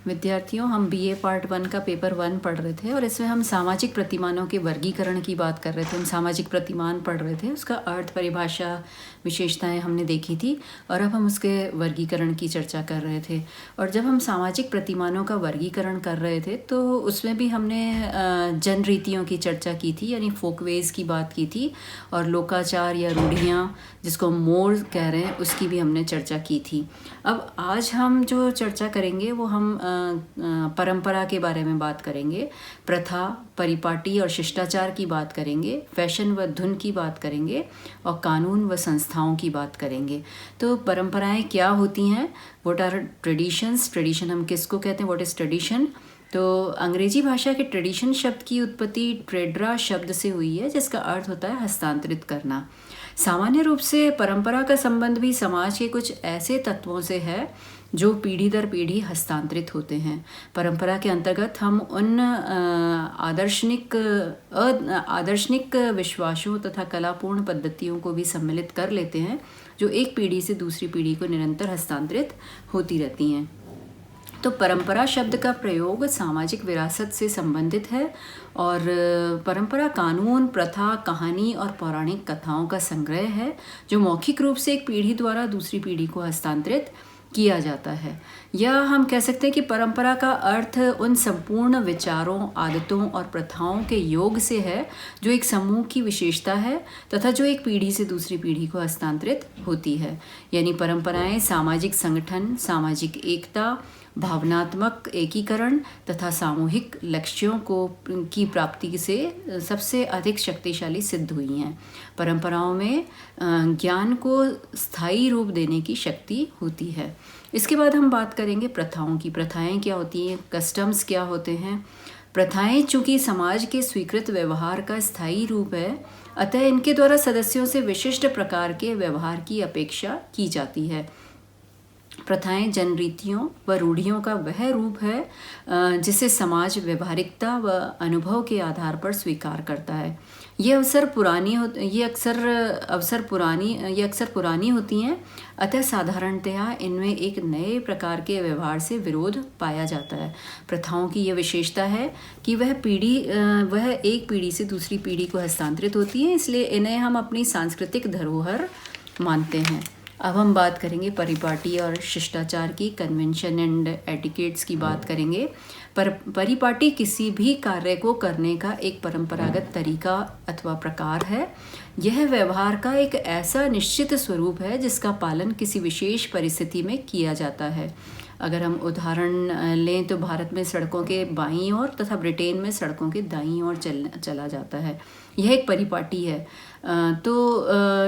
विद्यार्थियों, हम BA part 1 का पेपर 1 पढ़ रहे थे और इसमें हम सामाजिक प्रतिमानों के वर्गीकरण की बात कर रहे थे। हम सामाजिक प्रतिमान पढ़ रहे थे, उसका अर्थ, परिभाषा, विशेषताएं हमने देखी थी और अब हम उसके वर्गीकरण की चर्चा कर रहे थे। और जब हम सामाजिक प्रतिमानों का वर्गीकरण कर रहे थे तो उसमें भी हमने जन रीतियों की चर्चा की थी, यानी फोकवेज की बात की थी, और लोकाचार या रूढ़ियाँ जिसको हम मोड़ कह रहे हैं उसकी भी हमने चर्चा की थी। अब आज हम जो चर्चा करेंगे वो हम परंपरा के बारे में बात करेंगे, प्रथा, परिपाटी और शिष्टाचार की बात करेंगे, फैशन व धुन की बात करेंगे और कानून व संस्थाओं की बात करेंगे। तो परंपराएं क्या होती हैं? What are traditions? ट्रेडिशन हम किसको कहते हैं? What is tradition? तो अंग्रेजी भाषा के ट्रेडिशन शब्द की उत्पत्ति ट्रेड्रा शब्द से हुई है, जिसका अर्थ होता है हस्तांतरित करना। सामान्य रूप से परंपरा का संबंध भी समाज के कुछ ऐसे तत्वों से है जो पीढ़ी दर पीढ़ी हस्तांतरित होते हैं। परंपरा के अंतर्गत हम उन आदर्शनिक विश्वासों तथा कलापूर्ण पद्धतियों को भी सम्मिलित कर लेते हैं जो एक पीढ़ी से दूसरी पीढ़ी को निरंतर हस्तांतरित होती रहती हैं। तो परंपरा शब्द का प्रयोग सामाजिक विरासत से संबंधित है और परंपरा कानून, प्रथा, कहानी और पौराणिक कथाओं का संग्रह है जो मौखिक रूप से एक पीढ़ी द्वारा दूसरी पीढ़ी को हस्तांतरित किया जाता है। या हम कह सकते हैं कि परंपरा का अर्थ उन संपूर्ण विचारों, आदतों और प्रथाओं के योग से है जो एक समूह की विशेषता है तथा जो एक पीढ़ी से दूसरी पीढ़ी को हस्तांतरित होती है। यानी परंपराएं सामाजिक संगठन, सामाजिक एकता, भावनात्मक एकीकरण तथा सामूहिक लक्ष्यों की प्राप्ति से सबसे अधिक शक्तिशाली सिद्ध हुई हैं। परंपराओं में ज्ञान को स्थायी रूप देने की शक्ति होती है। इसके बाद हम बात करेंगे प्रथाओं की। प्रथाएं क्या होती हैं? कस्टम्स क्या होते हैं? प्रथाएं चूंकि समाज के स्वीकृत व्यवहार का स्थायी रूप है, अतः इनके द्वारा सदस्यों से विशिष्ट प्रकार के व्यवहार की अपेक्षा की जाती है। प्रथाएं जन रीतियों व रूढ़ियों का वह रूप है जिसे समाज व्यवहारिकता व अनुभव के आधार पर स्वीकार करता है। ये अक्सर पुरानी होती हैं, अतः साधारणतया इनमें एक नए प्रकार के व्यवहार से विरोध पाया जाता है। प्रथाओं की यह विशेषता है कि वह एक पीढ़ी से दूसरी पीढ़ी को हस्तांतरित होती है, इसलिए इन्हें हम अपनी सांस्कृतिक धरोहर मानते हैं। अब हम बात करेंगे परिपाटी और शिष्टाचार की, कन्वेंशन एंड एटिकेट्स की बात करेंगे। परिपाटी किसी भी कार्य को करने का एक परंपरागत तरीका अथवा प्रकार है। यह व्यवहार का एक ऐसा निश्चित स्वरूप है जिसका पालन किसी विशेष परिस्थिति में किया जाता है। अगर हम उदाहरण लें तो भारत में सड़कों के बाईं ओर तथा ब्रिटेन में सड़कों के दाईं ओर चला जाता है। यह एक परिपाटी है। तो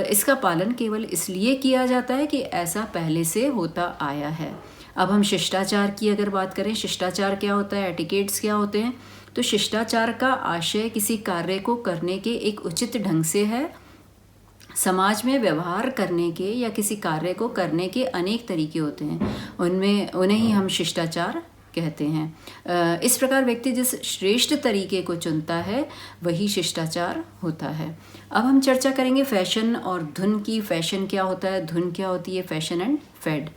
इसका पालन केवल इसलिए किया जाता है कि ऐसा पहले से होता आया है। अब हम शिष्टाचार की अगर बात करें, शिष्टाचार क्या होता है, एटिकेट्स क्या होते हैं? तो शिष्टाचार का आशय किसी कार्य को करने के एक उचित ढंग से है। समाज में व्यवहार करने के या किसी कार्य को करने के अनेक तरीके होते हैं, उन्हें ही हम शिष्टाचार कहते हैं। इस प्रकार व्यक्ति जिस श्रेष्ठ तरीके को चुनता है वही शिष्टाचार होता है। अब हम चर्चा करेंगे फैशन और धुन की। फैशन क्या होता है, धुन क्या होती है? Fashion and fade.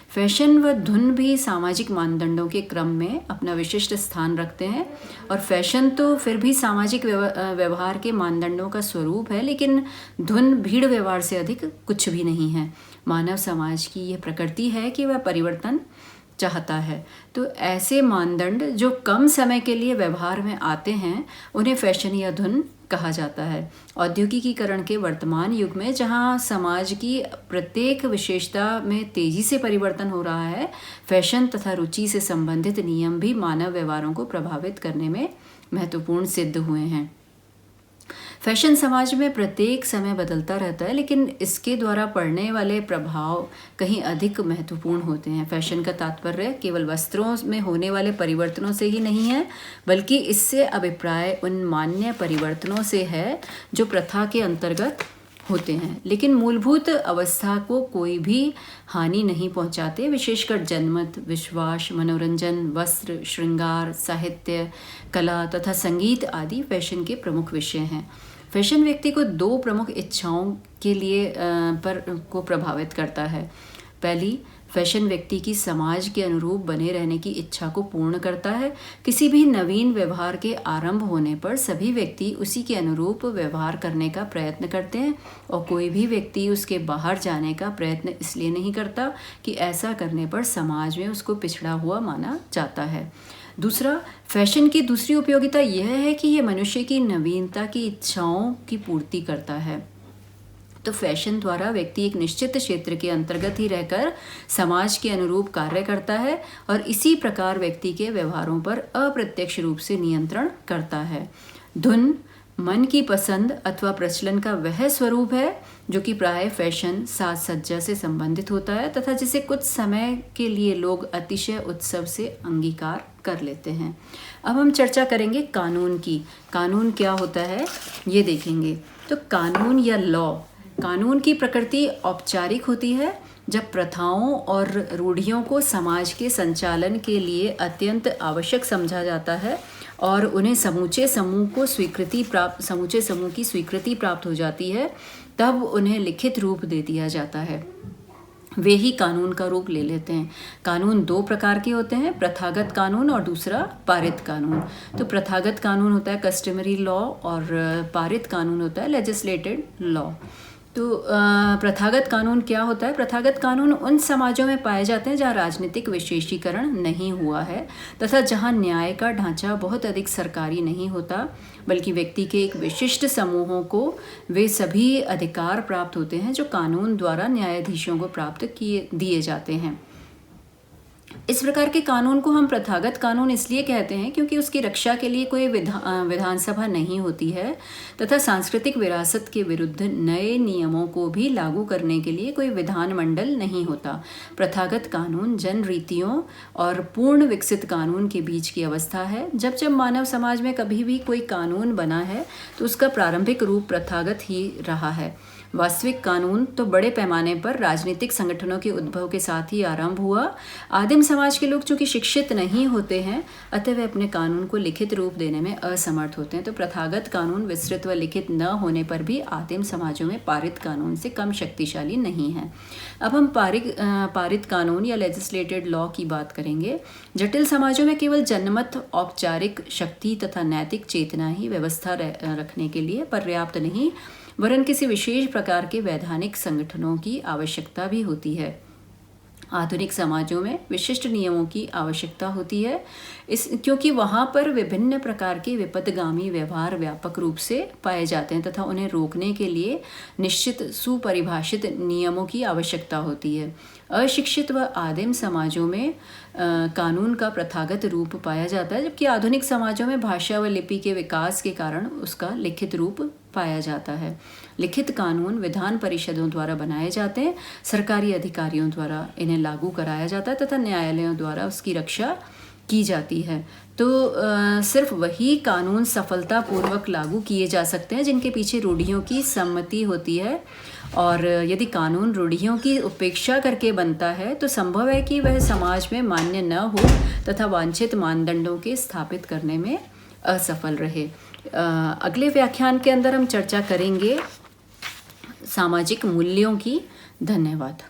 फैशन व धुन भी सामाजिक मानदंडों के क्रम में अपना विशिष्ट स्थान रखते हैं और फैशन तो फिर भी सामाजिक व्यवहार के मानदंडों का स्वरूप है, लेकिन धुन भीड़ व्यवहार से अधिक कुछ भी नहीं है। मानव समाज की यह प्रकृति है कि वह परिवर्तन चाहता है। तो ऐसे मानदंड जो कम समय के लिए व्यवहार में आते हैं उन्हें फैशन या धुन कहा जाता है। औद्योगिकीकरण के वर्तमान युग में जहां समाज की प्रत्येक विशेषता में तेजी से परिवर्तन हो रहा है, फैशन तथा रुचि से संबंधित नियम भी मानव व्यवहारों को प्रभावित करने में महत्वपूर्ण सिद्ध हुए हैं। फैशन समाज में प्रत्येक समय बदलता रहता है, लेकिन इसके द्वारा पड़ने वाले प्रभाव कहीं अधिक महत्वपूर्ण होते हैं। फैशन का तात्पर्य केवल वस्त्रों में होने वाले परिवर्तनों से ही नहीं है, बल्कि इससे अभिप्राय उन मान्य परिवर्तनों से है जो प्रथा के अंतर्गत होते हैं, लेकिन मूलभूत अवस्था को कोई भी हानि नहीं पहुंचाते। विशेषकर जनमत, विश्वास, मनोरंजन, वस्त्र, श्रृंगार, साहित्य, कला तथा संगीत आदि फैशन के प्रमुख विषय हैं। फैशन व्यक्ति को दो प्रमुख इच्छाओं के लिए को प्रभावित करता है। पहली, फैशन व्यक्ति की समाज के अनुरूप बने रहने की इच्छा को पूर्ण करता है। किसी भी नवीन व्यवहार के आरंभ होने पर सभी व्यक्ति उसी के अनुरूप व्यवहार करने का प्रयत्न करते हैं और कोई भी व्यक्ति उसके बाहर जाने का प्रयत्न इसलिए नहीं करता कि ऐसा करने पर समाज में उसको पिछड़ा हुआ माना जाता है। दूसरा, फैशन की दूसरी उपयोगिता यह है कि यह मनुष्य की नवीनता की इच्छाओं की पूर्ति करता है। तो फैशन द्वारा व्यक्ति एक निश्चित क्षेत्र के अंतर्गत ही रहकर समाज के अनुरूप कार्य करता है और इसी प्रकार व्यक्ति के व्यवहारों पर अप्रत्यक्ष रूप से नियंत्रण करता है। धुन मन की पसंद अथवा प्रचलन का वह स्वरूप है जो कि प्राय फैशन साज सज्जा से संबंधित होता है तथा जिसे कुछ समय के लिए लोग अतिशय उत्सव से अंगीकार कर लेते हैं। अब हम चर्चा करेंगे कानून की। कानून क्या होता है ये देखेंगे। तो कानून या लॉ, कानून की प्रकृति औपचारिक होती है जब प्रथाओं और रूढ़ियों को समाज के संचालन के लिए अत्यंत आवश्यक समझा जाता है और उन्हें समूचे समूह की स्वीकृति प्राप्त हो जाती है, तब उन्हें लिखित रूप दे दिया जाता है। वे ही कानून का रूप ले लेते हैं। कानून दो प्रकार के होते हैं, प्रथागत कानून और दूसरा पारित कानून। तो प्रथागत कानून होता है कस्टमरी लॉ और पारित कानून होता है लेजिस्लेटेड लॉ। तो प्रथागत कानून क्या होता है? प्रथागत कानून उन समाजों में पाए जाते हैं जहाँ राजनीतिक विशेषीकरण नहीं हुआ है तथा जहाँ न्याय का ढांचा बहुत अधिक सरकारी नहीं होता, बल्कि व्यक्ति के एक विशिष्ट समूहों को वे सभी अधिकार प्राप्त होते हैं जो कानून द्वारा न्यायाधीशों को प्राप्त दिए जाते हैं। इस प्रकार के कानून को हम प्रथागत कानून इसलिए कहते हैं क्योंकि उसकी रक्षा के लिए कोई विधानसभा नहीं होती है तथा सांस्कृतिक विरासत के विरुद्ध नए नियमों को भी लागू करने के लिए कोई विधानमंडल नहीं होता। प्रथागत कानून जन रीतियों और पूर्ण विकसित कानून के बीच की अवस्था है। जब जब मानव समाज में कभी भी कोई कानून बना है तो उसका प्रारंभिक रूप प्रथागत ही रहा है। वास्तविक कानून तो बड़े पैमाने पर राजनीतिक संगठनों के उद्भव के साथ ही आरंभ हुआ। आदिम समाज के लोग चूंकि शिक्षित नहीं होते हैं, अतः वे अपने कानून को लिखित रूप देने में असमर्थ होते हैं। तो प्रथागत कानून विस्तृत व लिखित न होने पर भी आदिम समाजों में पारित कानून से कम शक्तिशाली नहीं है। अब हम पारित कानून या लेजिस्लेटेड लॉ की बात करेंगे। जटिल समाजों में केवल जनमत, औपचारिक शक्ति तथा नैतिक चेतना ही व्यवस्था रखने के लिए पर्याप्त नहीं, वरन किसी विशेष प्रकार के वैधानिक संगठनों की आवश्यकता भी होती है। आधुनिक समाजों में विशिष्ट नियमों की आवश्यकता होती है क्योंकि वहाँ पर विभिन्न प्रकार के विपथगामी व्यवहार व्यापक रूप से पाए जाते हैं तथा उन्हें रोकने के लिए निश्चित सुपरिभाषित नियमों की आवश्यकता होती है। अशिक्षित व आदिम समाजों में कानून का प्रथागत रूप पाया जाता है, जबकि आधुनिक समाजों में भाषा व लिपि के विकास के कारण उसका लिखित रूप पाया जाता है। लिखित कानून विधान परिषदों द्वारा बनाए जाते हैं, सरकारी अधिकारियों द्वारा इन्हें लागू कराया जाता है तथा न्यायालयों द्वारा उसकी रक्षा की जाती है। तो सिर्फ वही कानून सफलतापूर्वक लागू किए जा सकते हैं जिनके पीछे रूढ़ियों की सम्मति होती है, और यदि कानून रूढ़ियों की उपेक्षा करके बनता है तो संभव है कि वह समाज में मान्य न हो तथा वांछित मानदंडों के स्थापित करने में असफल रहे। अगले व्याख्यान के अंदर हम चर्चा करेंगे सामाजिक मूल्यों की। धन्यवाद।